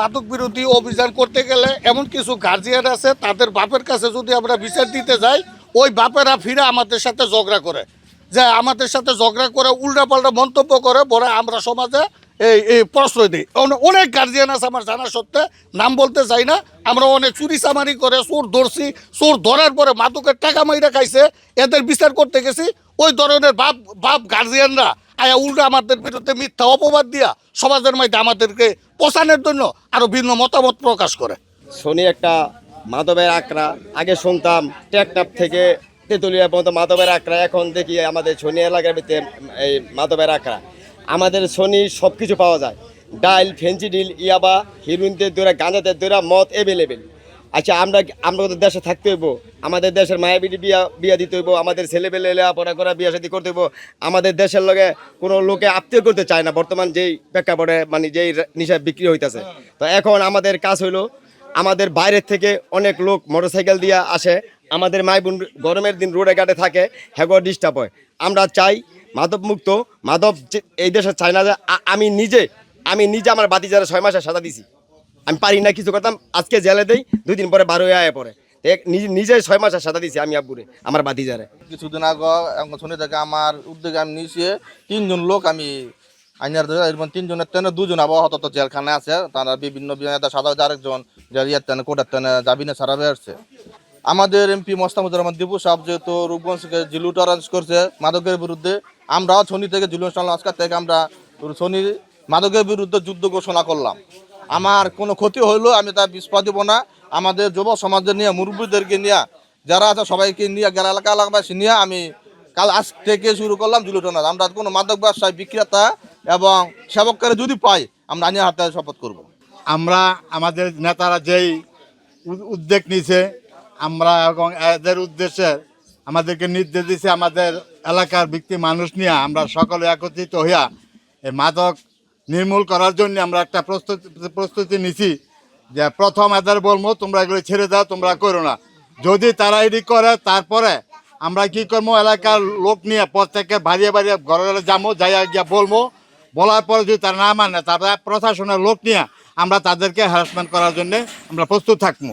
মাদক বিরোধী অভিযান করতে গেলে এমন কিছু গার্জিয়ান আছে, তাদের বাপের কাছে যদি আমরা বিচার দিতে যাই, ওই বাপেরা ফিরে আমাদের সাথে ঝগড়া করে, যে আমাদের সাথে ঝগড়া করে উল্টাপাল্টা মন্তব্য করে, বলে আমরা সমাজে এই প্রশ্রয় দিই। অনেক গার্জিয়ান আছে আমার জানা সত্ত্বে, নাম বলতে চাই না। আমরা অনেক চুরি চামারি করে চোর ধরছি, চোর ধরার পরে মাদকের টাকা মাইরা খাইছে, এদের বিচার করতে গেছি। ওই ধরনের বাপ গার্জিয়ানরা আয়া উল্টা আমাদের বিরুদ্ধে মিথ্যা অপবাদ দিয়া সমাজের মধ্যে আমাদেরকে পচানোর জন্য আরো ভিন্ন মতামত প্রকাশ করে। শনি একটা মাধবের আকড়া, আগে শুনতাম টেকটাপ থেকে তেঁতুলিয়া পর্যন্ত মাধবের আকড়া, এখন দেখি আমাদের শনি এলাকার ভিতরে এই মাধবের আকড়া। আমাদের শনি সব কিছু পাওয়া যায়, ডাইল, ফেন্সিডিল, ইয়াবা, হিরোইনদের দৌড়া, গাঁজাদের দৌড়া, মদ অ্যাভেলেবেল। আচ্ছা, আমরা তো দেশে থাকতে হইব, আমাদের দেশের মায়াবিটি বিয়া দিতে হইব, আমাদের ছেলেপেলে লেখাপড়া করা বিয়া শাদী করতে হইব। আমাদের দেশের লগে কোনো লোকে আত্মীয় করতে চায় না বর্তমান যেই প্রেক্ষাপটে, মানে যেই নেশা বিক্রি হইতেছে। তো এখন আমাদের কাজ হইলো, আমাদের বাইরের থেকে অনেক লোক মোটরসাইকেল দিয়ে আসে, আমাদের মাই বোন গরমের দিন রোডে ঘাটে থাকে, হ্যাগো ডিস্টার্ব হয়। আমরা চাই মাদক মুক্ত, মাদক এই দেশে চাই না। যে আমি নিজে আমার বাতিজারে 6 মাসের সাজা দিছি, আমি পারি না কিছু করতাম, আজকে জেলে দেই, 2 দিন পরে 12 হয়ে পরে। নিজে 6 মাসের সাজা দিছি আমি আব্বুরে, আমার বাতিজারে। কিছুদিন আগে শুনে থেকে আমার উদ্যোগে আমি নিয়েছি 3 জন লোক আমি আইনার ধরে, এরকম 3 জনের তেনে 2 জন আবহাওয়া জেলখানায় আছে, তারা বিভিন্ন সাদা আরেকজন আরেকজন তেনে কোটার তেনে জামিনে ছাড়া হয়ে আসছে। আমাদের এমপি মোস্তাফিজুর রহমান দীপু সাহেব যেহেতু রূপগঞ্জকে জিলু টলারেন্স করছে মাদকের বিরুদ্ধে, আমরাও শনি থেকে জিলু আজকাল থেকে আমরা শনি মাদকের বিরুদ্ধে যুদ্ধ ঘোষণা করলাম। আমার কোনো ক্ষতি হইলেও আমি তার বিস্পা দিব না। আমাদের যুব সমাজের নিয়ে, মুরব্বীদেরকে নিয়ে, যারা আছে সবাইকে নিয়ে, এলাকাবাসী নিয়ে আমি কাল আজ থেকে শুরু করলাম জিলু টলারেন্স। আমরা কোনো মাদক ব্যবসায় বিক্রেতা এবং সেবককারী যদি পাই, আমরা আইনের হাতে শপথ করব। আমরা আমাদের নেতারা যেই উদ্যোগ নিছে, আমরা এবং এদের উদ্দেশ্যে আমাদেরকে নির্দেশ দিয়েছে, আমাদের এলাকার ব্যক্তি মানুষ নিয়ে আমরা সকলে একত্রিত হইয়া এই মাদক নির্মূল করার জন্য আমরা একটা প্রস্তুতি নিছি। যে প্রথম এদের বলবো তোমরা এগুলো ছেড়ে দাও, তোমরা করো না। যদি তারা এটি করে, তারপরে আমরা কি করবো, এলাকার লোক নিয়ে প্রত্যেককে বাড়িয়ে ঘরে যাবো, যাইয়া গিয়া বলবো। বলার পরে যদি তারা না মানে, তারপরে প্রশাসনের লোক নিয়ে আমরা তাদেরকে হ্যারাসমেন্ট করার জন্য আমরা প্রস্তুত থাকবো।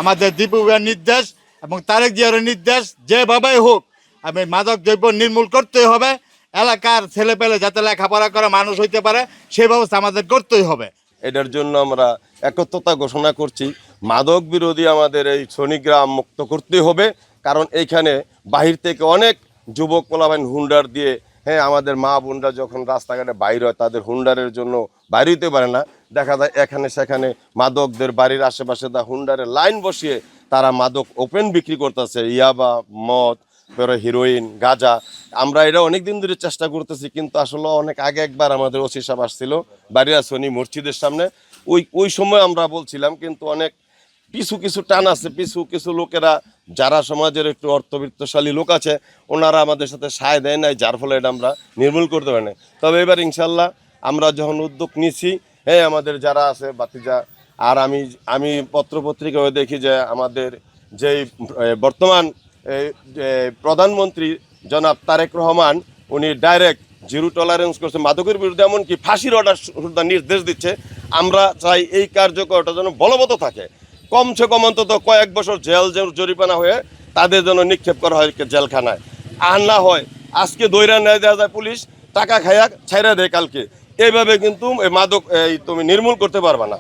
আমাদের দীপু ভাইয়ের নির্দেশ এবং তারেক জিয়ার নির্দেশ, যেভাবেই হোক আমি মাদক দ্রব্য নির্মূল করতেই হবে। এলাকার ছেলেপেলে যাতে লেখাপড়া করে মানুষ হইতে পারে, সেই ব্যবস্থা আমাদের করতেই হবে। এটার জন্য আমরা একত্রতা ঘোষণা করছি। মাদক বিরোধী আমাদের এই শনিগ্রাম মুক্ত করতে হবে, কারণ এইখানে বাহির থেকে অনেক যুবক পোলাপাইন হুন্ডার দিয়ে, হ্যাঁ, আমাদের মা বোনরা যখন রাস্তাঘাটে বাইর হয়, তাদের হুন্ডারের জন্য বাইরে হইতে পারে না। দেখা যায় এখানে সেখানে মাদকদের বাড়ির আশেপাশে হুন্ডারের লাইন বসিয়ে তারা মাদক ওপেন বিক্রি করতেছে, ইয়াবা, মদ, পরে হিরোইন, গাঁজা। আমরা এটা অনেক দিন ধরে চেষ্টা করতেছি, কিন্তু আসলে অনেক আগে একবার আমাদের ওসি সাহেব আসছিল বাড়িয়া শনি মসজিদের সামনে, ওই সময় আমরা বলছিলাম, কিন্তু অনেক কিছু টান আছে, কিছু লোকেরা যারা সমাজের একটু অর্থবিত্তশালী লোক আছে, ওনারা আমাদের সাথে সায় দেয় নাই, যার ফলে এটা আমরা নির্মূল করতে পারি না। তবে এবার ইনশাল্লাহ আমরা যখন উদ্যোগ নিছি, হ্যাঁ, আমাদের যারা আছে বাতিজা, আর আমি পত্রপত্রিকায় দেখি যে আমাদের যেই বর্তমান প্রধানমন্ত্রী জনাব তারেক রহমান, উনি ডাইরেক্ট জিরো টলারেন্স করছে মাদকের বিরুদ্ধে, এমনকি ফাঁসির অর্ডার নির্দেশ দিচ্ছে। আমরা চাই এই কার্যকরটা যেন বলবৎ থাকে, কমসে কম অন্তত কয়েক বছর জেল জরিমানা হয়ে তাদের জন্য নিক্ষেপ করা হয় জেলখানায়। আর না হয় আজকে দৈরা নেয় দেওয়া যায়, পুলিশ টাকা খাইয়া ছাইরা দেয় কালকে। এইভাবে কিন্তু মাদক তুমি নির্মূল করতে পারবে না।